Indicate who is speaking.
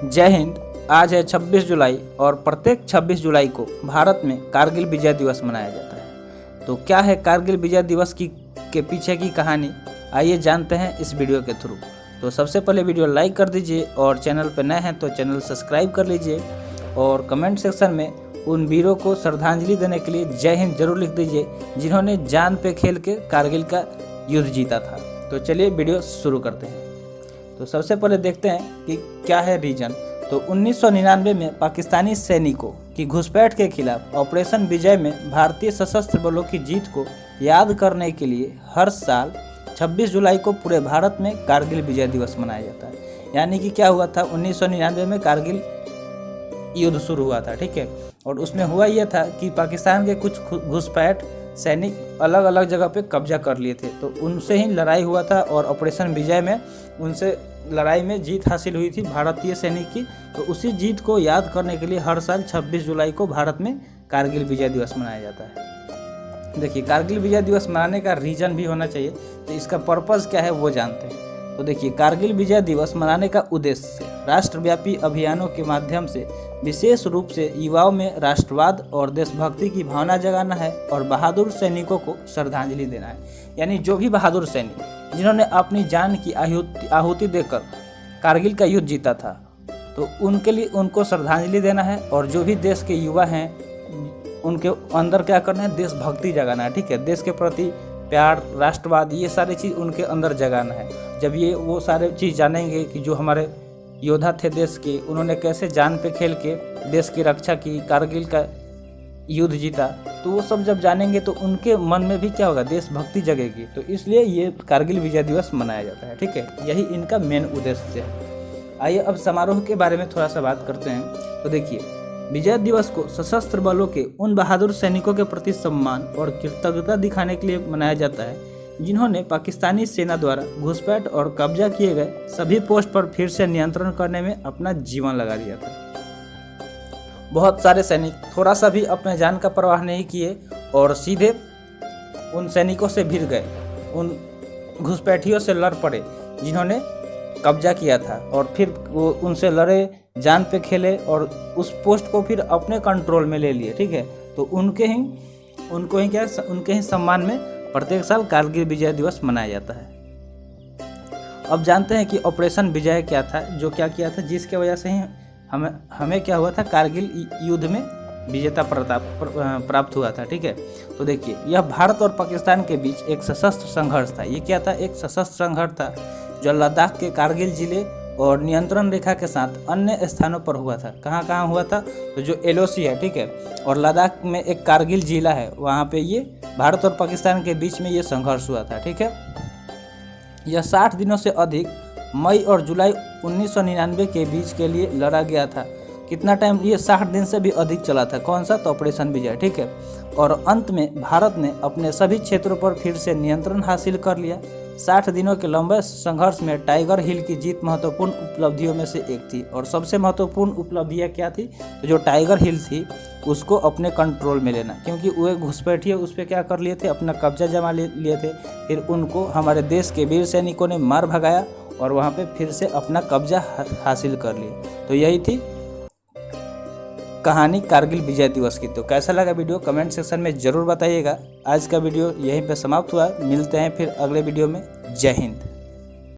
Speaker 1: जय हिंद। आज है 26 जुलाई और प्रत्येक 26 जुलाई को भारत में कारगिल विजय दिवस मनाया जाता है। तो क्या है कारगिल विजय दिवस के पीछे की कहानी, आइए जानते हैं इस वीडियो के थ्रू। तो सबसे पहले वीडियो लाइक कर दीजिए और चैनल पर नए हैं तो चैनल सब्सक्राइब कर लीजिए और कमेंट सेक्शन में उन वीरों को श्रद्धांजलि देने के लिए जय हिंद जरूर लिख दीजिए जिन्होंने जान पे खेल के कारगिल का युद्ध जीता था। तो चलिए वीडियो शुरू करते हैं। तो सबसे पहले देखते हैं कि क्या है रीजन। तो 1999 में पाकिस्तानी सैनिकों की घुसपैठ के खिलाफ ऑपरेशन विजय में भारतीय सशस्त्र बलों की जीत को याद करने के लिए हर साल 26 जुलाई को पूरे भारत में कारगिल विजय दिवस मनाया जाता है। यानी कि क्या हुआ था, 1999 में कारगिल युद्ध शुरू हुआ था, ठीक है। और उसमें हुआ यह था कि पाकिस्तान के कुछ घुसपैठ सैनिक अलग अलग जगह पे कब्जा कर लिए थे, तो उनसे ही लड़ाई हुआ था और ऑपरेशन विजय में उनसे लड़ाई में जीत हासिल हुई थी भारतीय सैनिक की। तो उसी जीत को याद करने के लिए हर साल 26 जुलाई को भारत में कारगिल विजय दिवस मनाया जाता है। देखिए, कारगिल विजय दिवस मनाने का रीजन भी होना चाहिए, तो इसका पर्पज़ क्या है वो जानते हैं। तो देखिए, कारगिल विजय दिवस मनाने का उद्देश्य राष्ट्रव्यापी अभियानों के माध्यम से विशेष रूप से युवाओं में राष्ट्रवाद और देशभक्ति की भावना जगाना है और बहादुर सैनिकों को श्रद्धांजलि देना है। यानी जो भी बहादुर सैनिक जिन्होंने अपनी जान की आहुति देकर कारगिल का युद्ध जीता था, तो उनके लिए उनको श्रद्धांजलि देना है। और जो भी देश के युवा हैं उनके अंदर क्या करना है, देशभक्ति जगाना है, ठीक है। देश के प्रति प्यार, राष्ट्रवाद, ये सारी चीज़ उनके अंदर जगाना है। जब ये वो सारे चीज़ जानेंगे कि जो हमारे योद्धा थे देश के, उन्होंने कैसे जान पे खेल के देश की रक्षा की, कारगिल का युद्ध जीता, तो वो सब जब जानेंगे तो उनके मन में भी क्या होगा, देशभक्ति जगेगी। तो इसलिए ये कारगिल विजय दिवस मनाया जाता है, ठीक है। यही इनका मेन उद्देश्य है। आइए अब समारोह के बारे में थोड़ा सा बात करते हैं। तो देखिए, विजय दिवस को सशस्त्र बलों के उन बहादुर सैनिकों के प्रति सम्मान और कृतज्ञता दिखाने के लिए मनाया जाता है जिन्होंने पाकिस्तानी सेना द्वारा घुसपैठ और कब्जा किए गए सभी पोस्ट पर फिर से नियंत्रण करने में अपना जीवन लगा दिया था। बहुत सारे सैनिक थोड़ा सा भी अपने जान का परवाह नहीं किए और सीधे उन सैनिकों से भिड़ गए, उन घुसपैठियों से लड़ पड़े जिन्होंने कब्जा किया था, और फिर वो उनसे लड़े, जान पे खेले और उस पोस्ट को फिर अपने कंट्रोल में ले लिए, ठीक है। तो उनके ही सम्मान में प्रत्येक साल कारगिल विजय दिवस मनाया जाता है। अब जानते हैं कि ऑपरेशन विजय क्या था, जो क्या किया था, जिसके वजह से ही हमें क्या हुआ था, कारगिल युद्ध में विजेता प्राप्त हुआ था, ठीक है। तो देखिए, यह भारत और पाकिस्तान के बीच एक सशस्त्र संघर्ष था। ये क्या था, एक सशस्त्र संघर्ष था जो लद्दाख के कारगिल जिले और नियंत्रण रेखा के साथ अन्य स्थानों पर हुआ था। कहाँ कहाँ हुआ था, तो जो LOC है, ठीक है, और लद्दाख में एक कारगिल जिला है, वहाँ पे ये भारत और पाकिस्तान के बीच में ये संघर्ष हुआ था, ठीक है। यह 60 दिनों से अधिक मई और जुलाई 1999 के बीच के लिए लड़ा गया था। कितना टाइम, ये 60 दिन से भी अधिक चला था। कौन सा, तो ऑपरेशन विजय, ठीक है। और अंत में भारत ने अपने सभी क्षेत्रों पर फिर से नियंत्रण हासिल कर लिया। 60 दिनों के लंबे संघर्ष में टाइगर हिल की जीत महत्वपूर्ण उपलब्धियों में से एक थी। और सबसे महत्वपूर्ण उपलब्धियाँ क्या थी, तो जो टाइगर हिल थी उसको अपने कंट्रोल में लेना, क्योंकि वो घुसपैठिए उस पर क्या कर लिए थे, अपना कब्जा जमा लिए थे। फिर उनको हमारे देश के वीर सैनिकों ने मार भगाया और वहाँ पे फिर से अपना कब्जा हासिल कर लिया। तो यही थी कहानी कारगिल विजय दिवस की। तो कैसा लगा वीडियो, कमेंट सेक्शन में ज़रूर बताइएगा। आज का वीडियो यहीं पे समाप्त हुआ, मिलते हैं फिर अगले वीडियो में। जय हिंद।